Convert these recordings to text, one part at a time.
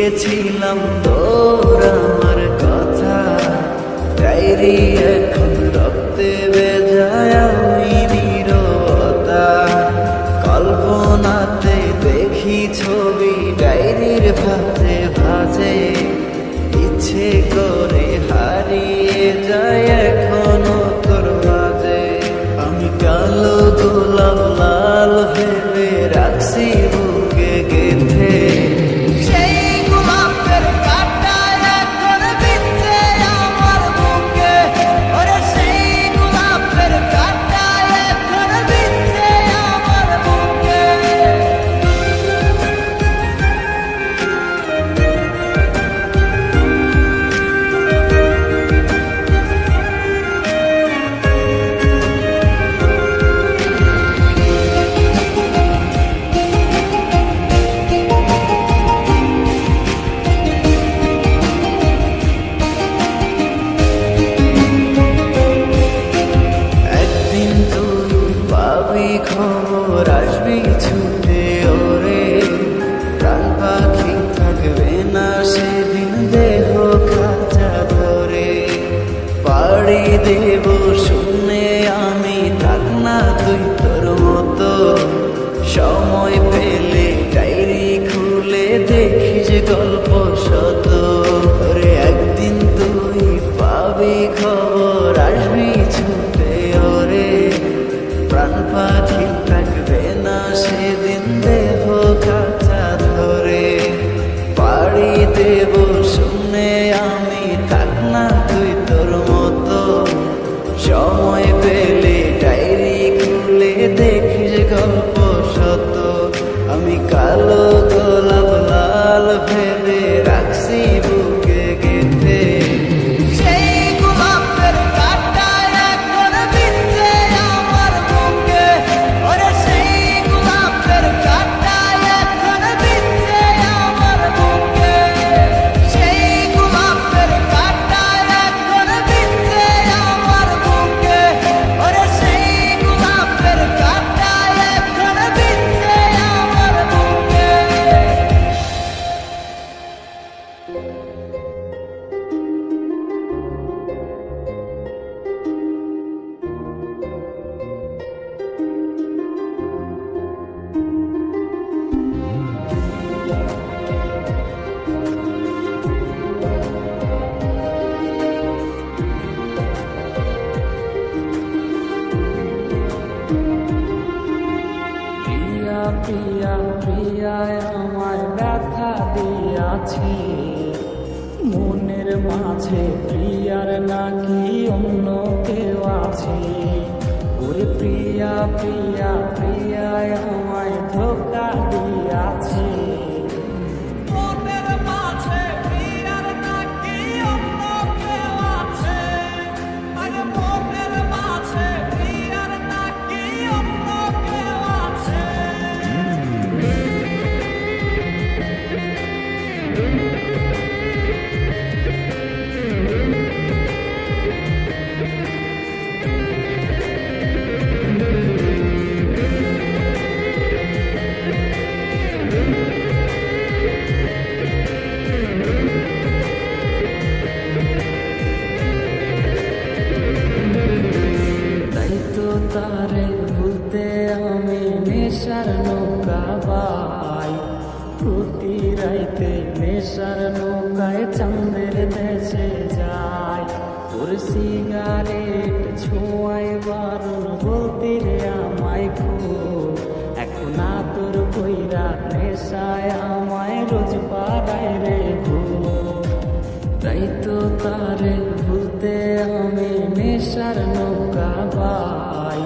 লিখেছিলাম তোর আমার কথা, ডায়েরি এখন রক্তে ভেজায় আমি নীরবতা। কল্পনাতে দেখি ছবি ডায়েরির ভাঁজে ভাঁজে, ইচ্ছে করে হারিয়ে যায় এখনো তোর মাঝে। আমি কালো গোলাপ লাল ভেবে রাখছি বুকে গেঁথে, সেই গোলাপের কাঁটা এখন বিঁধছে আমার বুকে। ওরে সেই গোলাপের কাঁটা এখন বিঁধছে আমার বুকে। খবর আসবি ছুটে ওরে, প্রাণ পাখি থাকবে না সেদিন দেহ খাঁচা ধরে। পাড়ি দেব শুনে আমি, থাক না তুই তোর মতো। সময় পেলে ডায়েরি খুলে দেখিস গল্প শত। ওরে একদিন তুই পাবি খবর আসবি ছুটে ওরে, প্রাণ পাখি থাকবে না সেদিন দেহ খাঁচা ধরে। পাড়ি দেব শুনে আমি, থাক না তুই তোর মতো। সময় পেলে ডায়েরি খুলে দেখিস গল্প শত। আমি কালো গোলাপ লাল ভেবে রাখছি বুকে গেঁথে, সেই গোলাপের কাঁটা এখন বিঁধছে আমার বুকে। ওরে সেই গোলাপের কাঁটা এখন বিঁধছে আমার বুকে। সেই গোলাপের কাঁটা এখন বিঁধছে আমার বুকে। ওরে সেই গোলাপের কাঁটা এখন বিঁধছে আমার বুকে। প্রিয়া প্রিয়া প্রিয়ায় আমায় ব্যথা দিয়াছে, মনের মাঝে প্রিয়ার নাকি অন্য কেউ আছে। ওরে প্রিয়া প্রিয়া প্রিয়ায় আমায় ধোঁকা দিয়াছে, মনের মাঝে প্রিয়ার নাকি অন্য কেউ আছে। আরে মনের মাঝে প্রিয়ার নাকি অন্য কেউ আছে। তাই তো তারে ভুলতে আমি নেশার নৌকা বাই, প্রতি রাইতে নেশার নৌকায় চাঁদের দেশে যায়। ওর সিগারেট ছোঁয়াই বারণ বলতে রে আমায় খুব, এখন তোর কইরা নেশায় আমায় রোজ পাড়ায় রে খুব। তাই তো তারে ভুলতে আমি নেশার নৌকা বাই,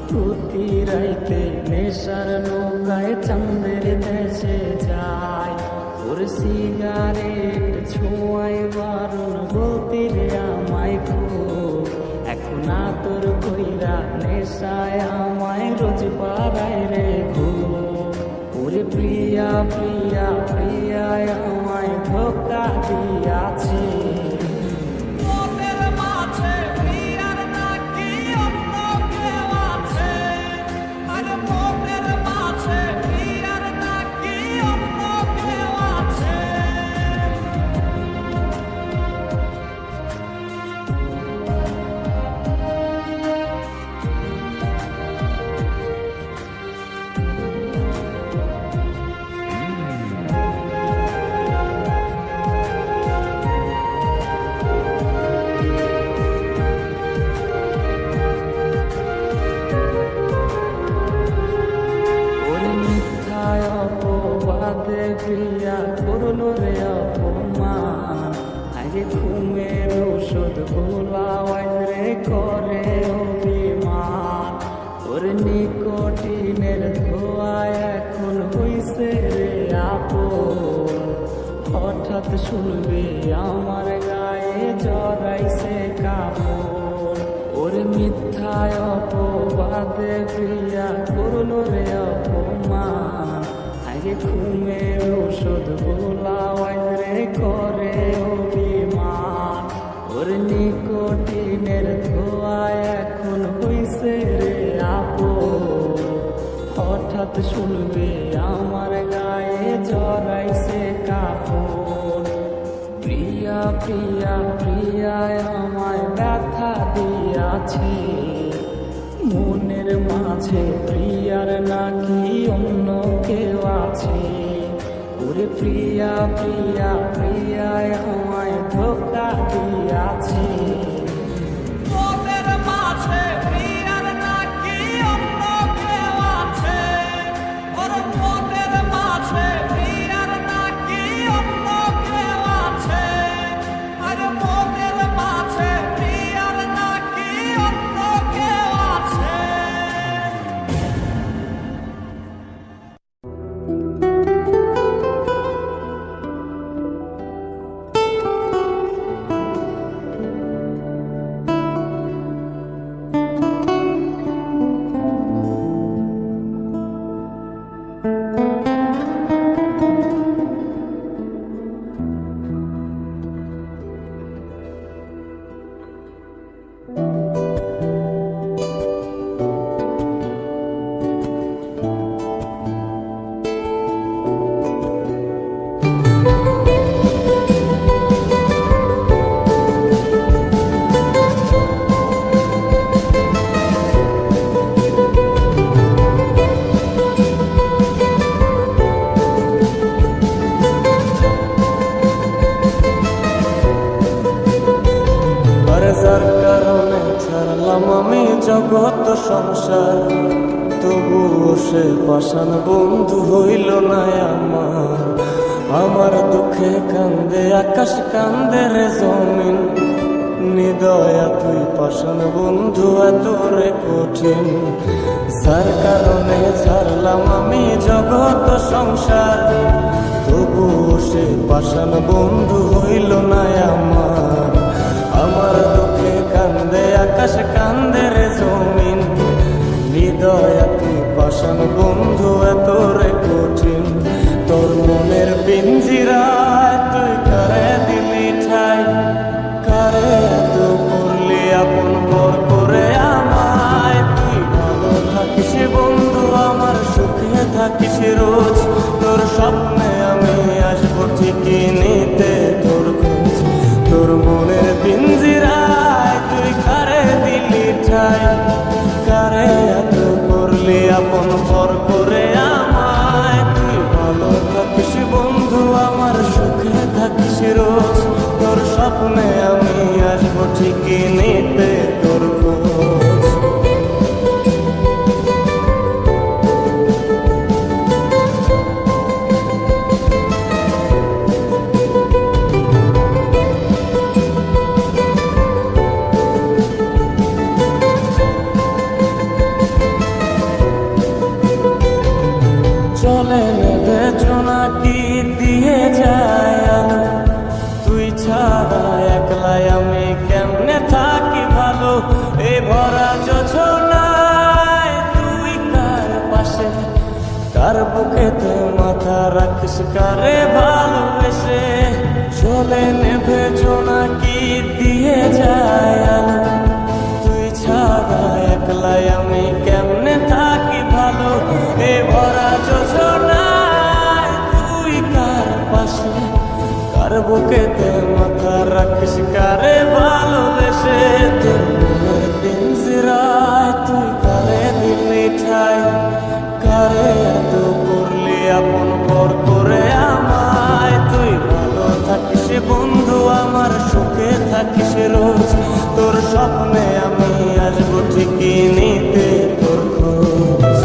প্রতি রাইতে নেশার নৌকায় চাঁদের দেশে যায়। ওর সিগারেট ছোঁয়াই বারণ বলতে রে আমায় খুব, এখন তোর কইরা নেশায় আমায় রোজ পাড়ায় রে খুব। ওরে প্রিয়া প্রিয়া প্রিয়ায় আমায় ধোঁকা দিয়াছে, মনের মাঝে প্রিয়ার নাকি অন্য কেউ আছে। আরে মনের মাঝে প্রিয়ার নাকি অন্য কেউ আছে। প্রিয়া করলো রে অপমান, আরে ঘুমের ওষুধ গোলাওয়াই রে করে অভিমান। ওর নিকোটিনের ধোঁয়ায় এখন হইছে রে আপন, হঠাৎ শুনবে আমার গায়ে জড়াইছে কাপড়। ওর মিথ্যায় অপবাদে প্রিয়া করলো রে অপমান, আরে ঘুমের ওষুধ গোলাওয়াই রে করে অভিমান। ওর নিকোটিনের ধোঁয়ায় এখন হইছে রে আপন, হঠাৎ শুনবে আমার গায়ে জড়াইছে কাপড়। প্রিয়া প্রিয়া প্রিয়ায় আমায় ব্যথা দিয়াছে, মনের মাঝে প্রিয়ার নাকি অন্য কেউ আছে। ওরে প্রিয়া প্রিয়া প্রিয়ায় আমায় ধোঁকা দিয়াছে, মনের মাঝে প্রিয়ার নাকি অন্য কেউ আছে। ওর মনের মাঝে প্রিয়ার নাকি অন্য কেউ আছে। আর মনের মাঝে প্রিয়ার নাকি অন্য কেউ আছে। যার কারণে ছাড়লাম আমি জগৎ সংসার, তবুও সে পাষাণ বন্ধু হইল না আমার। আমার দুঃখে কান্দে আকাশ কান্দে রে জমিন, নিদয়া তুই পাষাণ বন্ধু এত রে কঠিন। যার কারণে ছাড়লাম আমি জগৎ সংসার, তবুও সে পাষাণ বন্ধু হইল না আমার। আমার দুঃখে কান্দে আকাশ কান্দে রে জমিন, হৃদয় তুই পাষাণ বন্ধু এত রে কঠিন। তোর মনের পিঞ্জিরায় তুই কারে দিলি ঠাই, কারে এত করলি আপন পর করে আমায়। তুই ভালো থাকিস বন্ধু আমার সুখে থাকিস রোজ, তোর স্বপ্নে আমি আসবো ঠিকই নিতে তোর খোঁজ। তোর মনের পিঞ্জিরায় তুই কারে দিলি ঠাই, কারে এত করলি আপন পর করে আমায়। তুই ভালো থাকিস বন্ধু আমার সুখে থাকিস রোজ, তোর স্বপ্নে আমি আসবো ঠিকই নিতে তোর খোঁজ। চলে নেবে জোনাকি দিয়ে যায় আলো, তুই ছাড়া একলাই আমি কেমনে থাকি ভালো। এ ভরা যোজনায় তুই কার পাশে, কার বুকেতে মাথা রাখিস কারে ভালোবেসে। চলে নেবে জোনাকি দিয়ে যায় আলো, তুই ছাড়া একলাই আমি কেমনে থাকি ভালো। এ ভরা যোজনায় তুই কার পাশে, কার বুকেতে মাথা রাখিস কারে ভালোবেসে। তোর মনের পিঞ্জিরায় তুই কারে দিলি ঠাই, কারে এত করলি আপন পর করে আমায়। তুই ভালো থাকিস বন্ধু আমার সুখে থাকিস রোজ, তোর স্বপ্নে আমি আসবো ঠিকই নিতে তোর খোঁজ।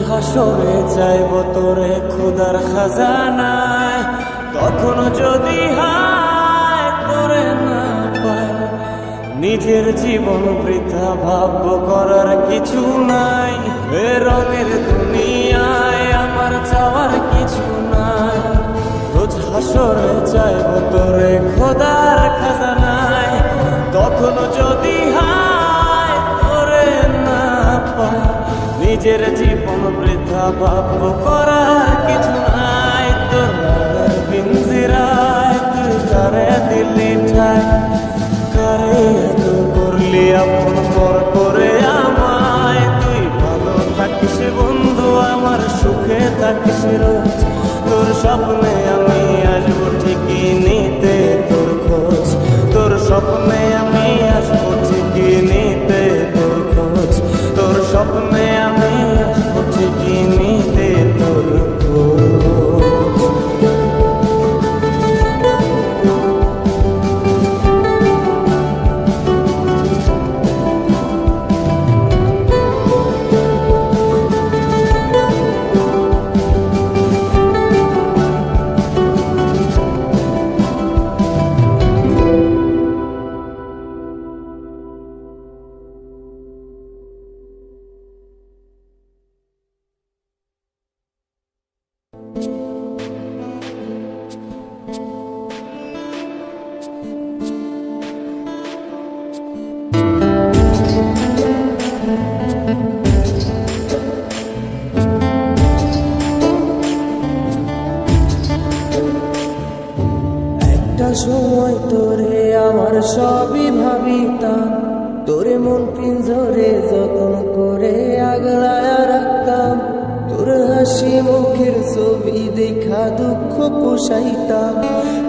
হাসরে চাইব তোরে খোদার খাজানায়, কখনো যদি হায় তোরে না পাই, নিজের জীবন বৃথা ভাব্য করার কিছু নাই। এ রঙের দুনিয়ায় আমার চাওয়ার কিছু নাই। রোজ হাসরে চাইব তোরে খোদার খাজানায়, কখনো যদি হায় তোরে না পাই, নিজের জীবন বৃথা ভাব্য করার কিছু নাই। তোর মনের পিঞ্জিরায় তুই কারে দিলি ঠাই, কারে এত করলি আপন পর করে আমায়। তুই ভালো থাকিস বন্ধু, আমার সুখে থাকিস রোজ। তোর স্বপ্নে আমি আসবো ঠিকই নিতে তোর খোঁজ, তোর স্বপ্নে আমি আসবো ঠিকই নিতে তোর খোঁজ, তোর স্বপ্নে আমি আসবো ঠিকই নিতে তোর খোঁজ। একটা সময় তোরে আমার সবই ভাবিতাম, তোরে মন পিঞ্জরে যত্ন করে আগলায়া রাখতাম। তোর হাসি মুখের ছবি দেখা দুঃখ পোষাইতাম,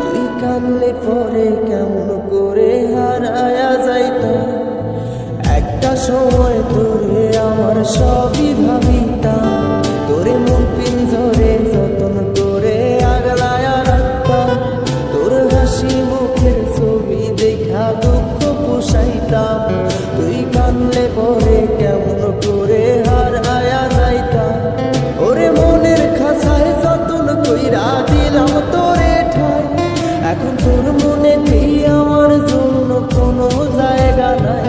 তুই কানলে পরে কেমন করে হারায়া যাইতাম। একটা সময় তোরে আমার সবই ভাবিতাম, তোরে মন পিঞ্জরে যত্ন করে আগলায়া রাখতাম। তোর হাসি মুখের ছবি দেখা দুঃখ পোষাইতাম, তুই কানলে পরে কেমন করে হারায়া যাইতাম। ওরে মনের খাঁচায় যতন কইরা দিলাম তোরে ঠাই, এখন তোর মনে আমার জন্য কোনো জায়গা নাই।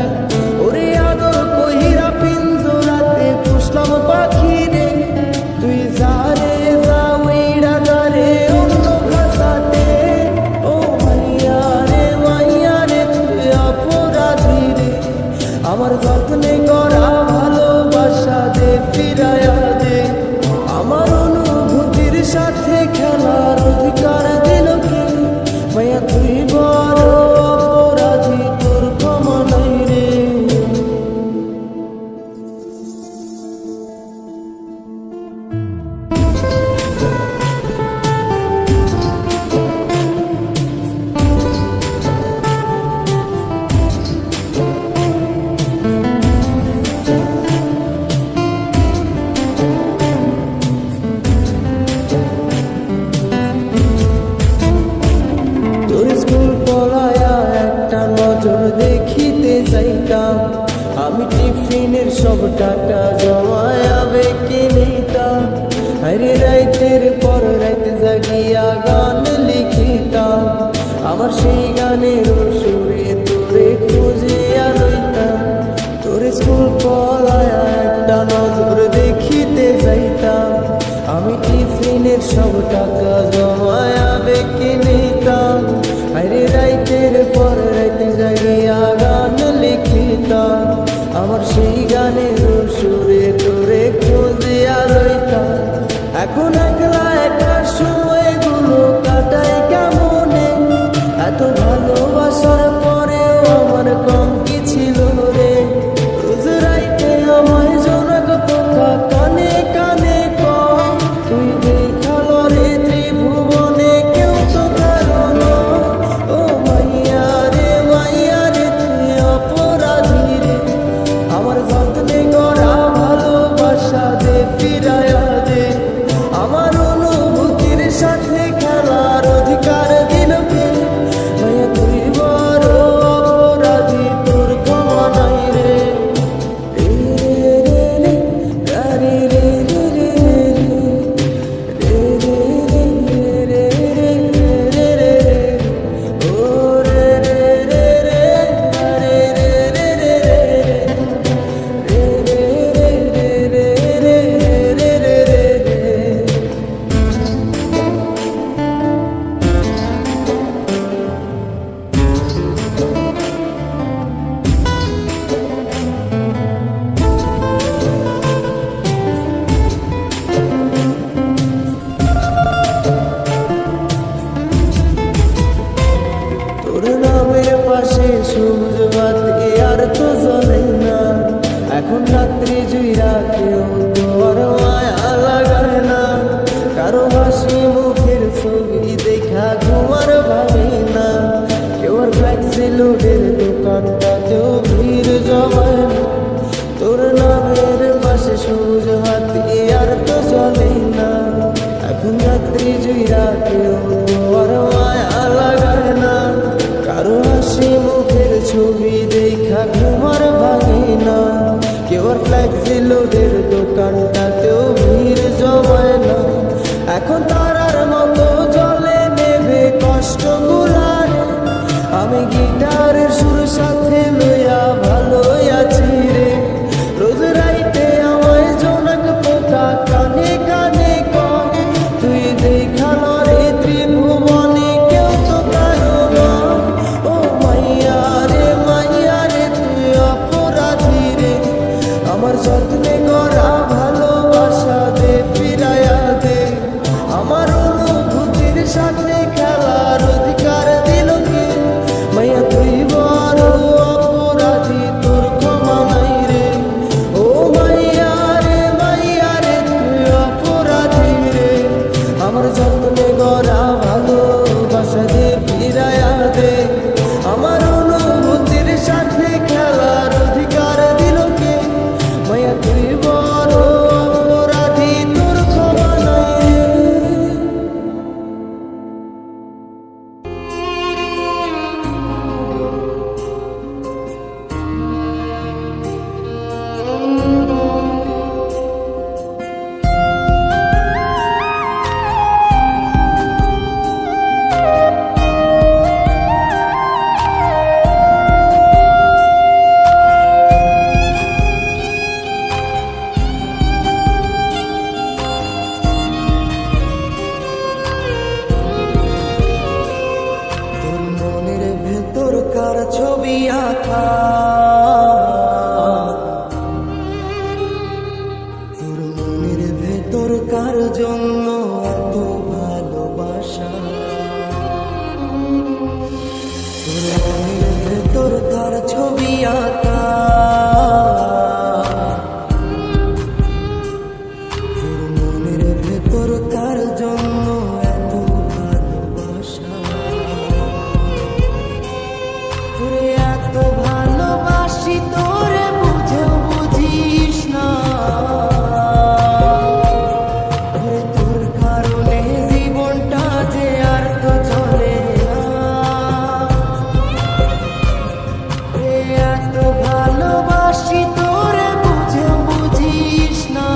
ওরে আদর কইরা পিঞ্জরাতে পুষলাম পাখি রে, তুই যারে যাওইরা যারে অন্য খাঁচাতে। ও মাইয়া রে তুই অপরাধী রে, আমার যত্নে করা ভালোবাসা দে ফিরায়া দে। আমার অনুভূতির সাথে খেলার অধিকার দিল কে, মাইয়া তুই বড় অপরাধী, তোর ক্ষমা নাই রে। তোর স্কুল পলায়া একটা নজর দেখিতে যাইতাম, আমি টিফিনের সব টাকা জমায়া বেঁকে নিতাম। আরে রাইতের পর রাইতে জাগিয়া গান লিখিতাম, আমার সেই গানের সুরে তোরে খুঁজিয়া লইতাম। তোর স্কুল পলায়া একটা নজর দেখিতে যাইতাম, আমি টিফিনের সব টাকা জমায়া বেঁকে নিতাম। আরে রাইতের পর রাইতে জাগিয়া গান লিখিতাম, আমার সেই গানের সুরে তোরে এখন রাত্রি জুইরা কেউ তো আর মায়া লাগায় না, কারো হাসি মুখের ছবি দেখা ঘুমার ভাবে না, কেউ আর ফ্লেক্সি লোডের দোকানটাতেও ভিড় জমায় না, তোর নামের পাশে সবুজ হাতি আর তো চলে না। এখন রাত্রি জুইরা কেউ তো আর মায়া লাগায় না, কারো হাসি মুখের ছবি দেখা ঘুমার ভাগে না, কেউ আর ফ্লেক্সি লোডের দোকানটাতেও ভিড় জমায় না। এখন তারার মতো জলে নেবে কষ্ট গুলারে, আমি গিটারের সুর সাথে লইয়া ভালোই আছি রে। রোজ রাইতে আমায় জোনাক পোকা কানে কানে কয়, তুই দেখা রে ত্রিভুবনে কেউ তো কারো নয়। ও মাইয়া রে তুই অপরাধী রে, আমার যত্নে করা ভালোবাসা দে ফিরাইয়া দে, আমার অনুভূতির সাথে খেলার অধিকার দিল কে? মাইয়া তুই বড় অপরাধী, তোর ক্ষমা নাই রে। ও মাইয়া রে তুই অপরাধী রে, আমার যত্নে গড়া ভালোবাসা দে ফিরাইয়া দে, আমার অনুভূতির সাথে খেলার অধিকার দিল কে? মাইয়া তুই বড় অপরাধী, তোর ক্ষমা নাই রে। তোর মনের ভেতর কার ছবি আঁকা, তোর মনের ভেতর কার জন্য এত ভালোবাসা, তোর মনের ভেতর কার ছবি আঁকা, তোর মনের ভেতর কার জন্য এত ভালোবাসা, তোরে এত ভালোবাসি তোরে বুঝেও বুঝিস না, ওরে তোর কারণে জীবনটা যে আর তো চলে না, ওরে এত ভালোবাসি তোরে বুঝেও বুঝিস না,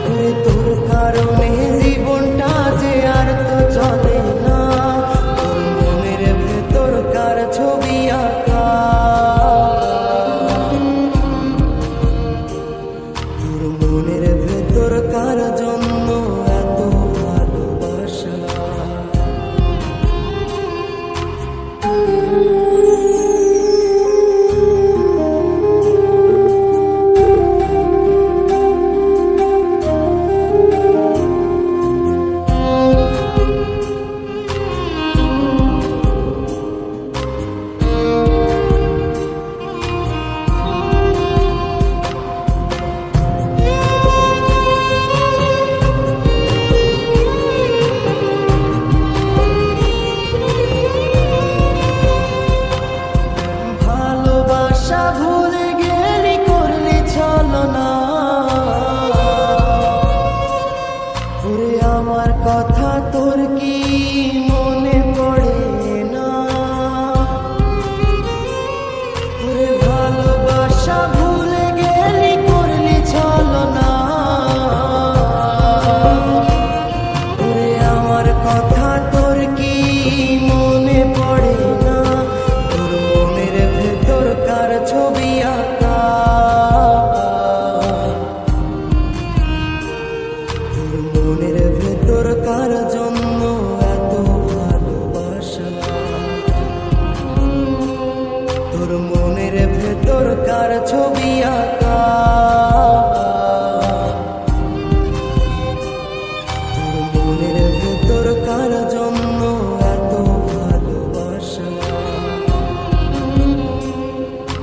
ওরে তোর কারণে জীবনটা যে আর তো চলে না, তোর মনের ভেতর কার ছবি আঁকা, তোর মনের ভেতর কার জন্য এত ভালোবাসা।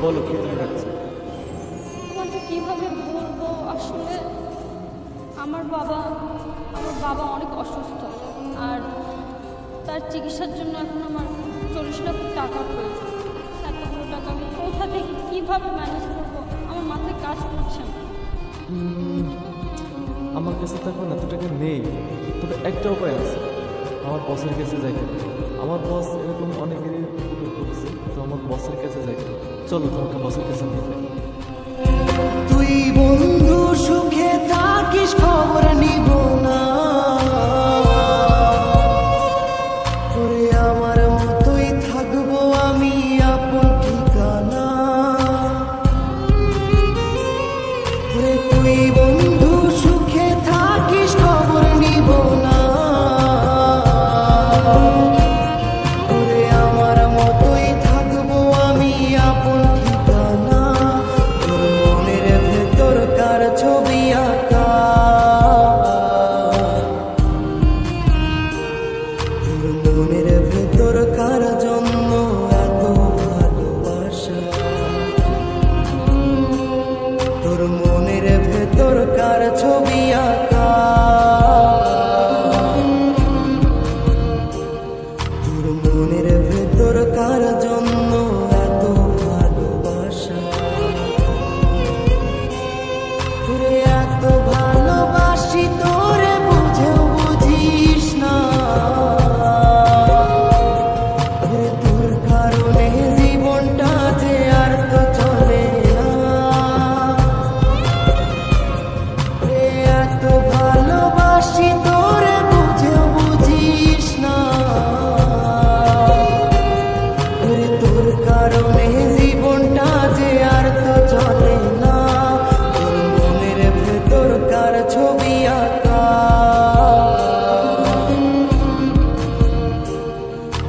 বলো কি তুমি ডাকছো? তোমাকে কিভাবে বলবো আসলে আমার বাবা অনেক অসুস্থ, আর তার চিকিৎসার জন্য এখন আমার 40 লাখ টাকা প্রয়োজন। এতগুলো টাকা আমি কোথা থেকে কিভাবে ম্যানেজ করবো আমার মাথায় কাজ করছে না। আমার কাছে তো এখন এত টাকা নেই, তবে একটা উপায় আছে, আমার বসের কাছে যাইতে হবে। আমার বস এরকম অনেকেরই উপকার করছে, তো আমার বসের কাছে যাইতে হবে। চলো তোমাকে বসের কাছে নিয়ে যাই। তুই বন্ধু সুখে থাকিস খবর নিব না, তোরে আমার মতোই থাকবো আমি আপন ঠিকানা। তোরে তুই বন্ধু সুখে থাকিস খবর নিব না, তোরে আমার মতোই থাকবো আমি আপন ঠিকানা। তোর মনের ভেতর কার ছবি আঁকা, তোর মনের ভেতর কার জন্য এত ভালোবাসা, তোর মনের ভেতর কার ছবি আঁকা, তোর মনের ভেতর কার জন্য এত ভালোবাসা। তোরে এত ভালোবাসি তোরে বুঝেও বুঝিস না, তোরে তোর কারণে জীবনটা যে আর তো চলে না। তোরে এত ভালোবাসি তোরে বুঝেও বুঝিস না, তোরে তোর কারণে জীবনটা যে আর তো চলে না। তোর মনের ভেতর কার ছবি আঁকা,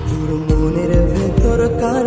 তোর মনের ভেতর কার